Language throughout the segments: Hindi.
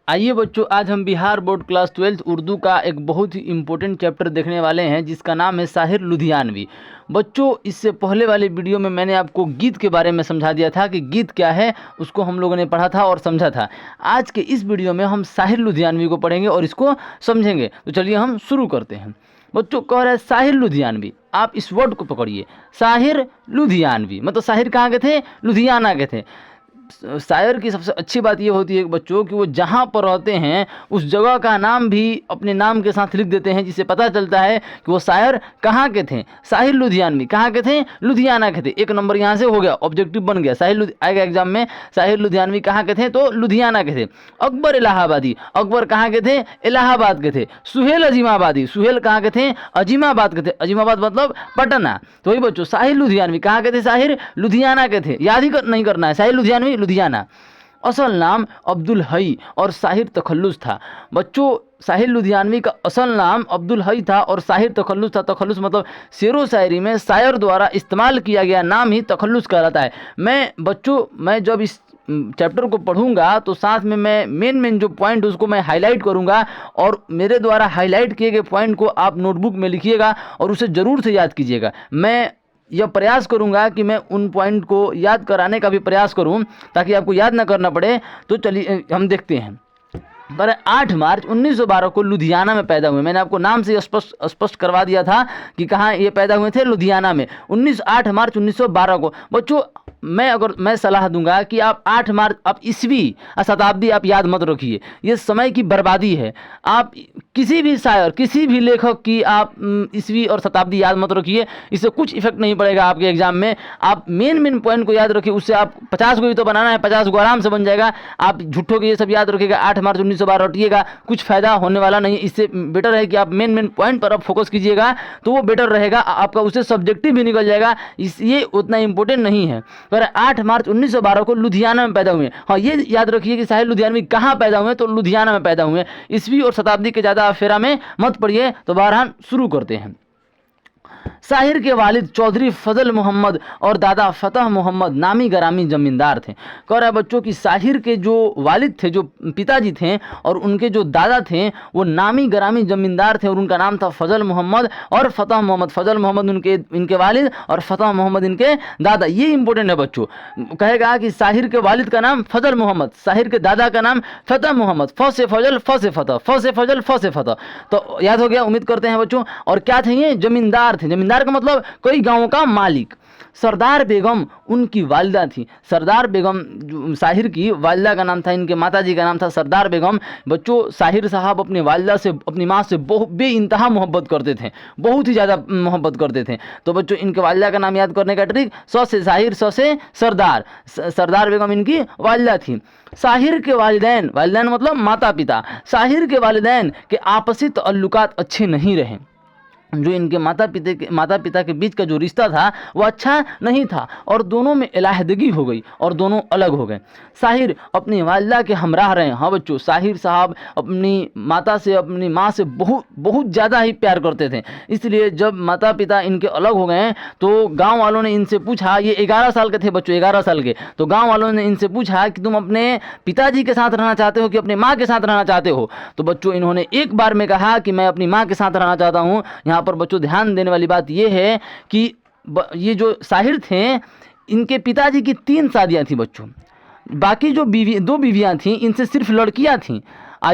आइए बच्चों, आज हम बिहार बोर्ड क्लास 12 उर्दू का एक बहुत ही इम्पोर्टेंट चैप्टर देखने वाले हैं जिसका नाम है साहिर लुधियानवी। बच्चों, इससे पहले वाली वीडियो में मैंने आपको गीत के बारे में समझा दिया था कि गीत क्या है, उसको हम लोगों ने पढ़ा था और समझा था। आज के इस वीडियो में हम साहिर लुधियानवी को पढ़ेंगे और इसको समझेंगे। तो चलिए हम शुरू करते हैं। बच्चों, कह रहा है साहिर लुधियानवी। आप इस वर्ड को पकड़िए, साहिर लुधियानवी मतलब साहिर कहाँ के थे? लुधियाना के थे। शायर की सबसे अच्छी बात ये होती है बच्चों कि वो जहाँ पर रहते हैं उस जगह का नाम भी अपने नाम के साथ लिख देते हैं, जिससे पता चलता है कि वो शायर कहाँ के थे। साहिर लुधियानवी कहाँ के थे? लुधियाना के थे। एक नंबर यहाँ से हो गया, ऑब्जेक्टिव बन गया। आएगा एग्जाम में, साहिर लुधियानवी कहाँ के थे? तो लुधियाना के थे। अकबर इलाहाबादी, अकबर कहाँ के थे? इलाहाबाद के थे। सुहेल अजीमाबादी, सुहेल कहाँ के थे? अजीमाबाद के थे। अजीमाबाद मतलब पटना। तो वही बच्चों, साहिर लुधियानवी कहाँ के थे? साहिर लुधियाना के थे। याद ही नहीं करना है, साहिर लुधियानवी लुधियाना। असल नाम अब्दुल हई और साहिर तखल्लुस था। बच्चों, साहिर लुधियानवी का असल नाम अब्दुल हई था और साहिर तखल्लुस था। तखल्लुस मतलब शेरो शायरी में शायर द्वारा इस्तेमाल किया गया नाम ही तखल्लुस कहलाता है। मैं जब इस चैप्टर को पढ़ूंगा तो साथ में मैं मेन जो पॉइंट उसको मैं हाईलाइट करूंगा और मेरे द्वारा हाईलाइट किए गए पॉइंट को आप नोटबुक में लिखिएगा और उसे ज़रूर से याद कीजिएगा। मैं यह प्रयास करूंगा कि मैं उन पॉइंट को याद कराने का भी प्रयास करूं ताकि आपको याद ना करना पड़े। तो चलिए हम देखते हैं। पर 8 मार्च 1912 को लुधियाना में पैदा हुए। मैंने आपको नाम से स्पष्ट करवा दिया था कि कहाँ ये पैदा हुए थे, लुधियाना में। 8 मार्च 1912 को। बच्चों, मैं सलाह दूंगा कि आप 8 मार्च, आप ईस्वी शताब्दी आप याद मत रखिए, ये समय की बर्बादी है। आप किसी भी शायर, किसी भी लेखक की आप ईस्वी और शताब्दी याद मत रखिए, इससे कुछ इफेक्ट नहीं पड़ेगा आपके एग्जाम में। आप मेन पॉइंट को याद रखिए, उससे आप 50 को ही तो बनाना है, 50 को आराम से बन जाएगा। आप झूठों के ये सब याद रखिएगा, 8 मार्च 1912 रटिएगा, कुछ फायदा होने वाला नहीं। इससे बेटर है कि आप मेन पॉइंट पर आप फोकस कीजिएगा, तो वो बेटर रहेगा आपका, उससे सब्जेक्टिव भी निकल जाएगा। ये उतना इंपॉर्टेंट नहीं है। 8 मार्च 1912 को लुधियाना में पैदा हुए। हाँ, ये याद रखिए कि साहिर लुधियानवी कहाँ पैदा हुए? तो लुधियाना में पैदा हुए। ईस्वी और शताब्दी के ज़्यादा फेरा में मत पड़िए। तो बहरहाल शुरू करते हैं। साहिर के वालिद चौधरी फजल मोहम्मद और दादा फतह मोहम्मद नामी गरामी जमींदार थे। कह रहा है बच्चों कि साहिर के जो वालिद थे, जो पिताजी थे, और उनके जो दादा थे वो नामी गरामी जमींदार थे और उनका नाम था फजल मोहम्मद और फतह मोहम्मद। फजल मोहम्मद इनके वालिद और फतह मोहम्मद इनके दादा। ये इंपॉर्टेंट है बच्चों। कहेगा कि साहिर के वालिद का नाम फजल मोहम्मद, साहिर के दादा का नाम फतह मोहम्मद। फ से फजल, फ से फतह, फ से फजल, फ से फतह। तो याद हो गया, उम्मीद करते हैं बच्चों। और क्या थे? ये जमींदार थे। जमींदार का मतलब कोई गांव का मालिक। सरदार बेगम उनकी वालिदा थी। सरदार बेगम साहिर की वालिदा का नाम था, इनके माताजी का नाम था सरदार बेगम। बच्चों, साहिर साहब अपनी वालिदा से, अपनी माँ से बेइंतहा मोहब्बत करते थे, बहुत ही ज़्यादा मोहब्बत करते थे। तो बच्चों, इनके वालिदा का नाम याद करने का ट्रिक, स से साहिर, स से सरदार। सरदार बेगम इनकी वालिदा थी। साहिर के वालिदैन, वालिदैन मतलब माता पिता, साहिर के वालिदैन के आपसी ताल्लुकात अच्छे नहीं रहे। जो इनके माता पिता के बीच का जो रिश्ता था वो अच्छा नहीं था और दोनों में इलाहदगी हो गई और दोनों अलग हो गए। साहिर अपनी वालिदा के हमराह रहे। हाँ बच्चों, साहिर साहब अपनी माता से, अपनी माँ से बहुत ज़्यादा ही प्यार करते थे। इसलिए जब माता पिता इनके अलग हो गए तो गाँव वालों ने इनसे पूछा, ये 11 साल के थे बच्चों, 11 साल के। तो गाँव वालों ने इनसे पूछा कि तुम अपने पिताजी के साथ रहना चाहते हो कि अपनी माँ के साथ रहना चाहते हो? तो बच्चों, इन्होंने एक बार में कहा कि मैं अपनी माँ के साथ रहना चाहता हूँ। यहाँ पर बच्चों ध्यान देने वाली बात यह है कि ये जो साहिर थे, इनके पिताजी की 3 शादियां थी बच्चों। बाकी जो 2 बीवियां थीं, इनसे सिर्फ लड़कियां थीं।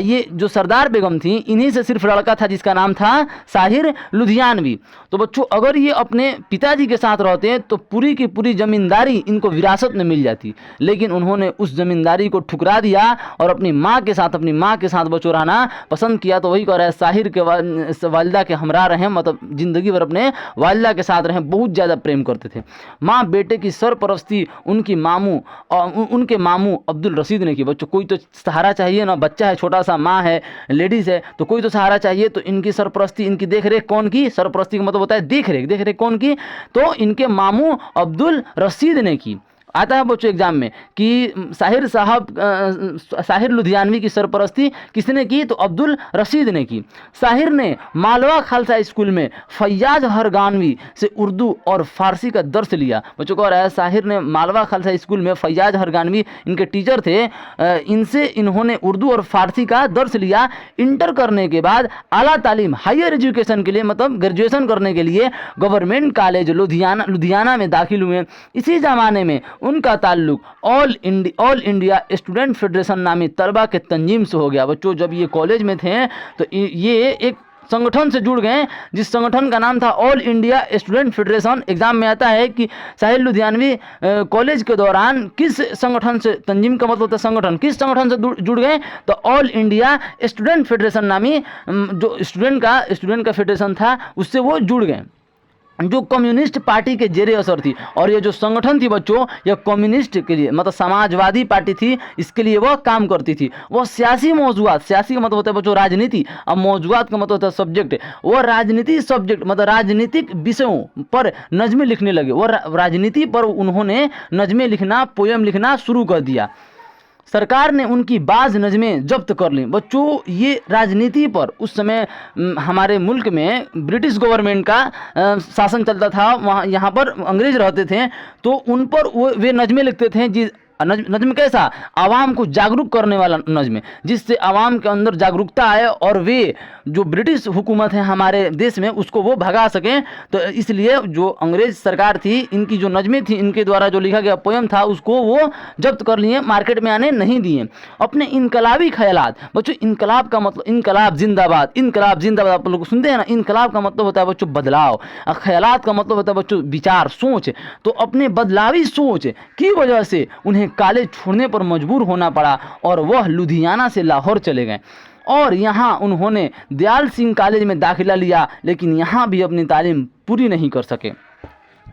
ये जो सरदार बेगम थी, इन्हीं से सिर्फ लड़का था जिसका नाम था साहिर लुधियानवी। तो बच्चों, अगर ये अपने पिताजी के साथ रहते तो पूरी की पूरी ज़मींदारी इनको विरासत में मिल जाती, लेकिन उन्होंने उस ज़मींदारी को ठुकरा दिया और अपनी माँ के साथ बच्चों रहना पसंद किया। तो वही कह रहा है, साहिर के वालिदा के हमराह रहे, मतलब ज़िंदगी भर अपने वालिदा के साथ रहें, बहुत ज़्यादा प्रेम करते थे। माँ बेटे की सरपरस्ती उनके मामू अब्दुल रशीद ने की। बच्चों, कोई तो सहारा चाहिए ना, बच्चा है छोटा सा, माँ है, लेडीज़ है, तो कोई तो सहारा चाहिए। तो इनकी सरपरस्ती, इनकी देखरेख कौन की? सरपरस्ती का मतलब होता है देखरेख कौन की? तो इनके मामू अब्दुल रशीद ने की। आता है बच्चों एग्जाम में कि साहिर लुधियानवी की सरपरस्ती किसने की, तो अब्दुल रशीद ने की। साहिर ने मालवा खालसा स्कूल में फैयाज हरगानवी से उर्दू और फारसी का दर्स लिया। बच्चों को रहा है साहिर ने मालवा खालसा स्कूल में फैयाज हरगानवी इनके टीचर थे, इनसे इन्होंने उर्दू और फारसी का दर्स लिया। इंटर करने के बाद आला तालीम हायर एजुकेशन के लिए मतलब ग्रेजुएशन करने के लिए गवर्नमेंट कॉलेज लुधियाना में दाखिल हुए। इसी ज़माने में उनका ताल्लुक ऑल इंडिया स्टूडेंट फेडरेशन नामी तलबा के तंजीम से हो गया। बच्चों जब ये कॉलेज में थे तो ये एक संगठन से जुड़ गए जिस संगठन का नाम था all India student federation. Exam में आता है कि साहिर लुधियानवी कॉलेज के दौरान किस संगठन से, तंजीम का मतलब होता है संगठन, किस संगठन से जुड़ गए, तो ऑल इंडिया स्टूडेंट फेडरेशन नामी जो स्टूडेंट का फेडरेशन था उससे वो जुड़ गए, जो कम्युनिस्ट पार्टी के जेरे असर थी। और ये जो संगठन थी बच्चों, यह कम्युनिस्ट के लिए मतलब समाजवादी पार्टी थी, इसके लिए वह काम करती थी। वह सियासी मौजूदात, सियासी का मतलब होता है बच्चों राजनीति, और मौजूदात का मतलब होता है सब्जेक्ट, वह राजनीति सब्जेक्ट मतलब राजनीतिक विषयों पर नज़में लिखने लगे। वह राजनीति पर उन्होंने नज़में लिखना, पोयम लिखना शुरू कर दिया। सरकार ने उनकी बाज़ नज़में जब्त कर ली। बच्चों ये राजनीति पर उस समय हमारे मुल्क में ब्रिटिश गवर्नमेंट का शासन चलता था, वहाँ यहाँ पर अंग्रेज रहते थे, तो उन पर वे नज़में लिखते थे। नज्म कैसा, आवाम को जागरूक करने वाला नज्म, जिससे आवाम के अंदर जागरूकता आए और वे जो ब्रिटिश हुकूमत है हमारे देश में उसको वो भगा सकें। तो इसलिए जो अंग्रेज सरकार थी, इनकी जो नज़में थी, इनके द्वारा जो लिखा गया पोयम था उसको वो जब्त कर लिए, मार्केट में आने नहीं दिए। अपने इनकलाबी ख्यालात, बच्चों इनकलाब का मतलब इनकलाब जिंदाबाद, इनकलाब जिंदाबाद आप लोग सुनते हैं ना। इनकलाब का मतलब होता है बच्चों बदलाव, और ख्यालात का मतलब होता है बच्चों विचार, सोच। तो अपने बदलावी सोच की वजह से उन्हें कॉलेज छोड़ने पर मजबूर होना पड़ा और वह लुधियाना से लाहौर चले गए। और यहाँ उन्होंने दयाल सिंह कॉलेज में दाखिला लिया, लेकिन यहाँ भी अपनी तालीम पूरी नहीं कर सके।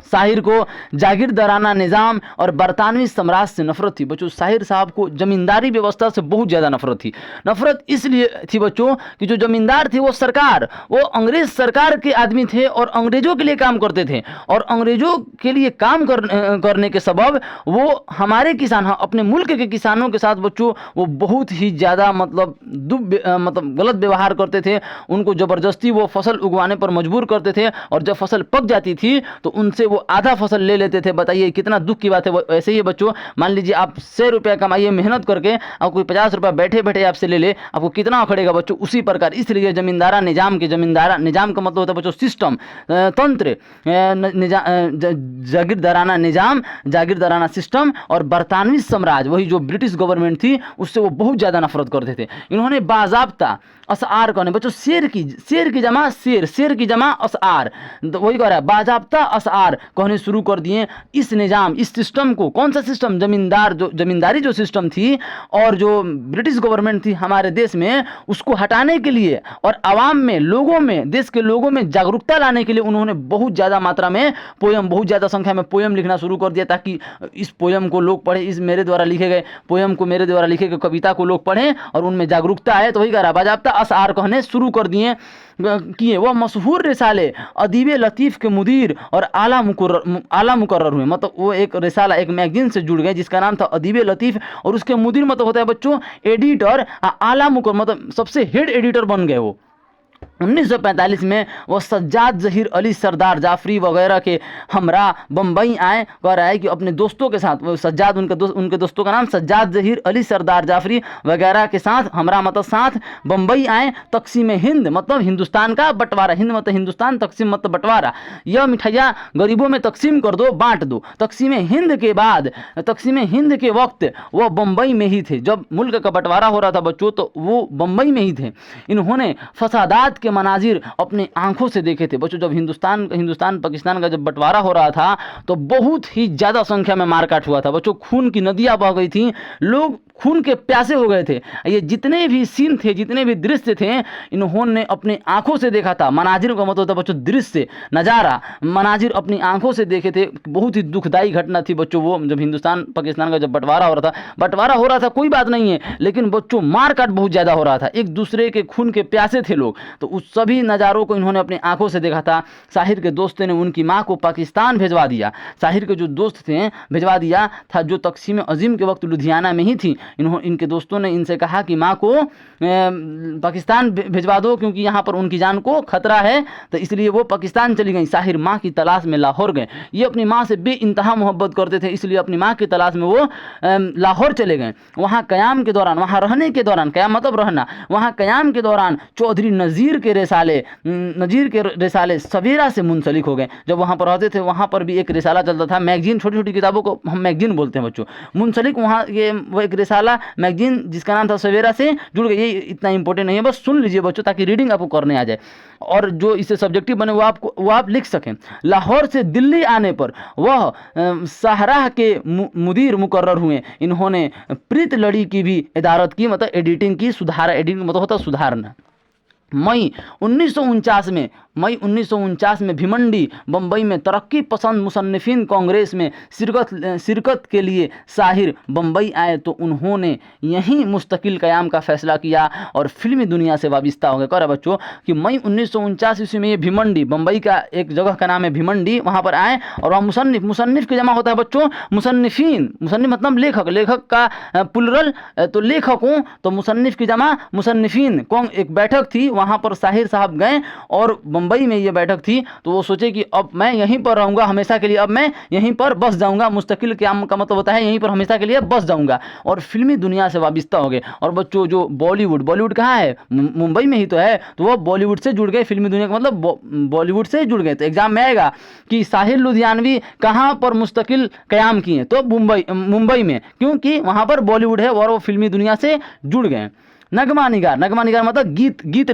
साहिर को जागीरदाराना निज़ाम और बरतानवी साम्राज्य से नफरत थी। बच्चों साहिर साहब को ज़मींदारी व्यवस्था से बहुत ज़्यादा नफरत थी। नफरत इसलिए थी बच्चों कि जो ज़मींदार थे वो अंग्रेज़ सरकार के आदमी थे और अंग्रेज़ों के लिए काम करते थे, और अंग्रेज़ों के लिए काम करने के सबब वो हमारे किसान, अपने मुल्क के किसानों के साथ बच्चों वो बहुत ही ज़्यादा मतलब गलत व्यवहार करते थे। उनको ज़बरदस्ती वो फसल उगवाने पर मजबूर करते थे, और जब फसल पक जाती थी तो उनसे वो आधा फसल ले लेते थे। बताइए कितना दुख की बात है। ऐसे ही बच्चों मान लीजिए आप 100 रुपये कमाइए मेहनत करके, और कोई 50 रुपये बैठे बैठे आपसे ले ले, आपको कितना अखड़ेगा बच्चों। उसी प्रकार इसलिए ज़मींदारा निज़ाम निज़ाम का मतलब होता है बच्चों सिस्टम, तंत्र, जागीरदाराना निज़ाम, जागीरदाराना सिस्टम और बरतानवी साम्राज्य, वही जो ब्रिटिश गवर्नमेंट थी उससे वो बहुत ज़्यादा नफरत करते थे। इन्होंने बाज़ाब्ता अशआर कहने, बच्चों शेर की जमा शेर की जमा अशआर, तो वही कह रहा है बाज़ाब्ता अशआर कहने शुरू कर दिए। इस निज़ाम, इस सिस्टम को, कौन सा सिस्टम, ज़मींदारी जो सिस्टम थी और जो ब्रिटिश गवर्नमेंट थी हमारे देश में, उसको हटाने के लिए और आवाम में, लोगों में, देश के लोगों में जागरूकता लाने के लिए उन्होंने बहुत ज़्यादा मात्रा में पोयम, बहुत ज़्यादा संख्या में पोयम लिखना शुरू कर दिया, ताकि इस पोयम को लोग पढ़ें, इस मेरे द्वारा लिखे गए पोयम को, मेरे द्वारा लिखे गए कविता को लोग पढ़ें और उनमें जागरूकता आए। तो वही कह रहा बाज़ाब्ता अशआर कहने शुरू कर दिए किए। वह मशहूर रिसाले अदीब लतीफ़ के मुदीर और आला मुकर्रर हुए। मतलब वो एक रिसाला, एक मैगजीन से जुड़ गए जिसका नाम था अदीब लतीफ़, और उसके मुदीर मतलब होता है बच्चों एडिटर, आला मुकर्रर मतलब सबसे हेड एडिटर बन गए वो। 1945 में वह सज्जाद ज़हीर अली सरदार जाफरी वगैरह के हमरा बम्बई आए। कह रहा है कि अपने दोस्तों के साथ, वो सज्जाद उनके दोस्तों का नाम सज्जाद ज़हीर अली सरदार जाफरी वगैरह के साथ, हमरा मतलब साथ, बम्बई आए। तकसीम हिंद मतलब हिंदुस्तान का बंटवारा, हिंद मतलब हिंदुस्तान, तकसीम मतलब बंटवारा, यह मिठाइयाँ गरीबों में तकसीम कर दो, बांट दो। तकसीम हिंद के वक्त वह बम्बई में ही थे। जब मुल्क का बंटवारा हो रहा था बच्चों तो वो बम्बई में ही थे। इन्होंने फसादात के मनाजिर अपने आंखों से देखे थे। बच्चों जब हिंदुस्तान पाकिस्तान का जब बंटवारा हो रहा था तो बहुत ही ज़्यादा संख्या में मारकाट हुआ था। बच्चों खून की नदियाँ बह गई थी, लोग खून के प्यासे हो गए थे। ये जितने भी सीन थे, जितने भी दृश्य थे, इन्होंने अपने आंखों से देखा था। मनाजिर का मतलब होता है बच्चों दृश्य, नज़ारा, मनाजिर अपनी आंखों से देखे थे। बहुत ही दुखदाई घटना थी बच्चों वो, जब हिंदुस्तान पाकिस्तान का जब बंटवारा हो रहा था। बंटवारा हो रहा था कोई बात नहीं है, लेकिन बच्चों मार काट बहुत ज़्यादा हो रहा था, एक दूसरे के खून के प्यासे थे लोग। तो उस सभी नज़ारों को इन्होंने अपनी आंखों से देखा था। साहिर के दोस्त ने उनकी माँ को पाकिस्तान भिजवा दिया। साहिर के जो दोस्त थे भिजवा दिया था, जो तकसीम अजीम के वक्त लुधियाना में ही थी। इनके दोस्तों ने इनसे कहा कि माँ को पाकिस्तान भिजवा दो, क्योंकि यहाँ पर उनकी जान को खतरा है। तो इसलिए वो पाकिस्तान चली गई। साहिर माँ की तलाश में लाहौर गए। ये अपनी माँ से बेइंतहा मोहब्बत करते थे, इसलिए अपनी माँ की तलाश में वो लाहौर चले गए। वहाँ क़याम के दौरान, वहाँ रहने के दौरान, क़याम मतलब रहना, वहाँ क़याम के दौरान चौधरी नज़ीर के रिसाले सवेरा से मुंसलिक हो गए। जब वहाँ पर रहते थे, वहाँ पर भी एक रिसाला चलता था, मैगजीन, छोटी छोटी किताबों को हम मैगजीन बोलते हैं बच्चों। मुंसलिक वहाँ ये वो एक रिसाला मैगजीन जिसका नाम था सवेरा से जुड़ गए। ये इतना इंपॉर्टेंट नहीं है, बस सुन लीजिए बच्चों, ताकि रीडिंग आपको करने आ जाए और जो इससे सब्जेक्टिव बने वो आप लिख सकें। लाहौर से दिल्ली आने पर वह शाहराह के मुदीर मुकर्रर हुए। इन्होंने प्रीत लड़ी की भी इदारत की, मतलब एडिटिंग की, एडिटिंग मतलब होता सुधारना। मई 1949 में भिमंडी बम्बई में तरक्की पसंद मुसन्निफिन कांग्रेस में शिरकत के लिए साहिर बम्बई आए, तो उन्होंने यहीं मुस्तकिल क़याम का फ़ैसला किया और फिल्मी दुनिया से वाबिस्ता हो गए। कह रहे बच्चों कि मई 1949 ईस्वी में ये भिमंडी, बम्बई का एक जगह का नाम है भिमंडी, वहाँ पर आए और वहाँ मुसन्निफ़ की जमा होता है बच्चों मुसन्निफिन। मुसन्निफ़ मतलब लेखक का प्लुरल, तो लेखकों, तो मुसन्निफ़ की जमा मुसन्निफिन। एक बैठक थी, वहाँ पर साहिर साहब गए और बम्बई में ये बैठक थी। तो वो सोचे कि अब मैं यहीं पर रहूँगा हमेशा के लिए, अब मैं यहीं पर बस जाऊँगा। मुस्तकिल क़याम का मतलब होता है यहीं पर हमेशा के लिए बस जाऊँगा, और फिल्मी दुनिया से वाबिस्ता हो गए। और बच्चों जो बॉलीवुड कहाँ है, मुंबई में ही तो है, तो वो बॉलीवुड से जुड़ गए। फिल्मी दुनिया का मतलब बॉलीवुड से जुड़ गए। तो एग्जाम में आएगा कि साहिर लुधियानवी कहाँ पर मुस्तकिल क़याम किए, तो मुंबई में, क्योंकि वहाँ पर बॉलीवुड है और वो फिल्मी दुनिया से जुड़ गए। नगमा निगार मतलब गीत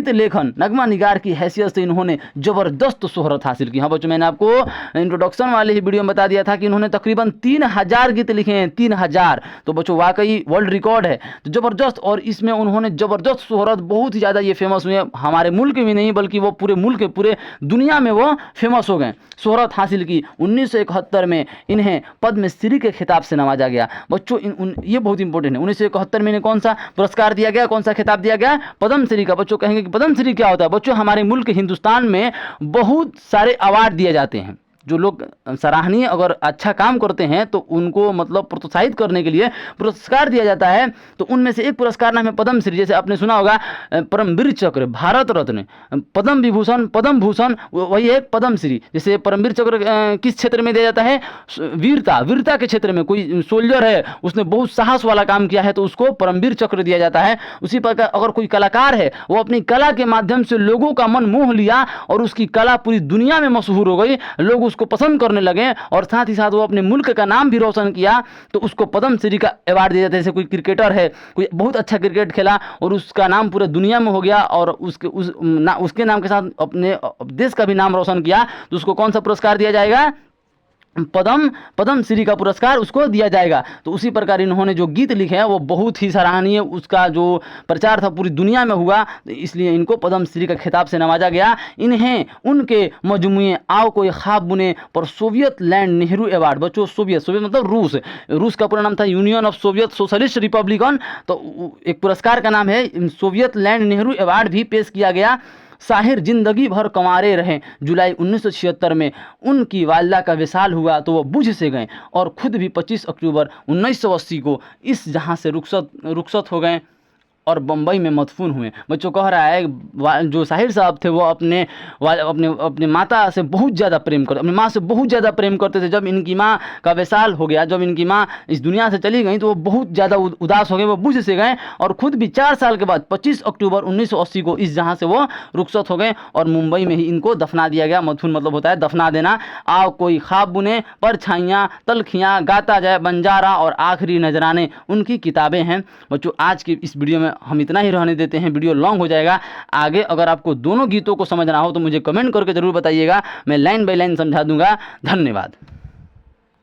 लेखन। नगमा निगार की हैसियत से इन्होंने ज़बरदस्त शोहरत हासिल की। हाँ बच्चों, मैंने आपको इंट्रोडक्शन वाले ही वीडियो में बता दिया था कि इन्होंने तकरीबन 3000 गीत लिखे हैं, 3000। तो बच्चों वाकई वर्ल्ड रिकॉर्ड है, तो ज़बरदस्त। और इसमें उन्होंने ज़बरदस्त शोहरत, बहुत ही ज़्यादा ये फेमस हुए, हमारे मुल्क में नहीं बल्कि वो पूरे मुल्क, पूरे दुनिया में वो फेमस हो गए, शोहरत हासिल की। 1971 में इन्हें पद्मश्री के खिताब से नवाजा गया। बच्चों ये बहुत इंपॉर्टेंट है। 1971 में कौन सा पुरस्कार दिया गया, कौन सा खिताब दिया गया? पद्मश्री का। बच्चों कहेंगे कि पद्मश्री क्या होता है? बच्चों हमारे मुल्क हिंदुस्तान में बहुत सारे अवार्ड दिए जाते हैं। जो लोग सराहनीय अगर अच्छा काम करते हैं तो उनको मतलब प्रोत्साहित करने के लिए पुरस्कार दिया जाता है। तो उनमें से एक पुरस्कार नाम है पद्मश्री। जैसे आपने सुना होगा परमवीर चक्र, भारत रत्न, पद्म विभूषण, पद्म भूषण, वही एक पद्मश्री। जैसे परमवीर चक्र किस क्षेत्र में दिया जाता है? वीरता के क्षेत्र में। कोई सोल्जर है, उसने बहुत साहस वाला काम किया है तो उसको परमवीर चक्र दिया जाता है। उसी प्रकार अगर कोई कलाकार है, वो अपनी कला के माध्यम से लोगों का मन मोह लिया और उसकी कला पूरी दुनिया में मशहूर हो गई, लोग उसको पसंद करने लगे और साथ ही साथ वो अपने मुल्क का नाम भी रोशन किया, तो उसको पद्मश्री का अवार्ड दिया जाता है। जैसे कोई क्रिकेटर है, कोई बहुत अच्छा क्रिकेट खेला और उसका नाम पूरे दुनिया में हो गया और उसके नाम के साथ अपने देश का भी नाम रोशन किया, तो उसको कौन सा पुरस्कार दिया जाएगा? पद्मश्री का पुरस्कार उसको दिया जाएगा। तो उसी प्रकार इन्होंने जो गीत लिखे हैं वो बहुत ही सराहनीय, उसका जो प्रचार था पूरी दुनिया में हुआ, तो इसलिए इनको पद्मश्री का खिताब से नवाजा गया। इन्हें उनके मजमूए आओ कोई ख्वाब बुने पर सोवियत लैंड नेहरू अवार्ड। बच्चों सोवियत मतलब रूस का पूरा नाम था union of Soviet socialist Republican, तो एक पुरस्कार का नाम है सोवियत लैंड नेहरू अवार्ड भी पेश किया गया। साहिर जिंदगी भर कंवारे रहे। जुलाई 1976 में उनकी वालिदा का विशाल हुआ तो वो बुझ से गए और खुद भी 25 अक्टूबर 1980 को इस जहां से रुखसत हो गए और बम्बई में मदफून हुए। बच्चों कह रहा है जो साहिर साहब थे वो अपने माता से बहुत ज़्यादा प्रेम करते, अपनी माँ से बहुत ज़्यादा प्रेम करते थे। जब इनकी माँ का विशाल हो गया, जब इनकी माँ इस दुनिया से चली गई तो वो बहुत ज़्यादा उदास हो गए, वो बुझ से गए और ख़ुद भी 4 साल के बाद 25 अक्टूबर 1980 को इस जहाँ से वो रुखसत हो गए और मुंबई में ही इनको दफना दिया गया। मदफून मतलब होता है दफना देना। आओ कोई ख्वाब बुने, परछाइयाँ, तलखियाँ, गाता जाए बंजारा और आखिरी नजराने उनकी किताबें हैं। बच्चों आज की इस वीडियो में हम इतना ही रहने देते हैं, वीडियो लॉन्ग हो जाएगा। आगे अगर आपको दोनों गीतों को समझना हो तो मुझे कमेंट करके ज़रूर बताइएगा, मैं लाइन बाय लाइन समझा दूंगा। धन्यवाद।